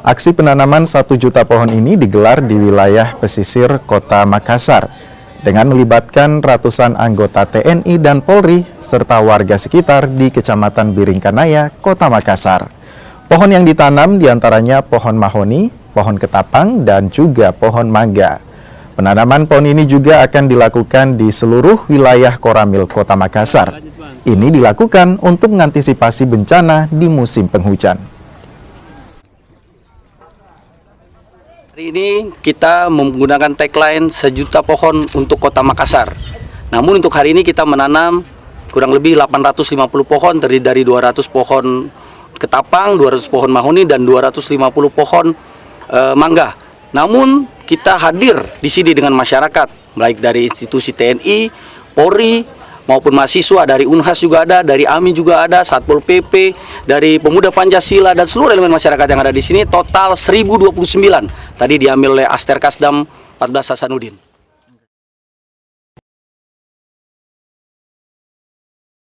Aksi penanaman 1 juta pohon ini digelar di wilayah pesisir Kota Makassar dengan melibatkan ratusan anggota TNI dan Polri serta warga sekitar di Kecamatan Biringkanaya, Kota Makassar. Pohon yang ditanam diantaranya pohon mahoni, pohon ketapang, dan juga pohon mangga. Penanaman pohon ini juga akan dilakukan di seluruh wilayah Koramil Kota Makassar. Ini dilakukan untuk mengantisipasi bencana di musim penghujan. Hari ini kita menggunakan tagline 1 juta pohon untuk Kota Makassar. Namun untuk hari ini kita menanam kurang lebih 850 pohon, terdiri dari 200 pohon ketapang, 200 pohon mahoni, dan 250 pohon mangga. Namun kita hadir di sini dengan masyarakat, baik dari institusi TNI, Polri, maupun mahasiswa dari Unhas juga ada, dari AMI juga ada, Satpol PP, dari Pemuda Pancasila, dan seluruh elemen masyarakat yang ada di sini. Total 1029 tadi diambil oleh Aster Kasdam 14 Hasanuddin.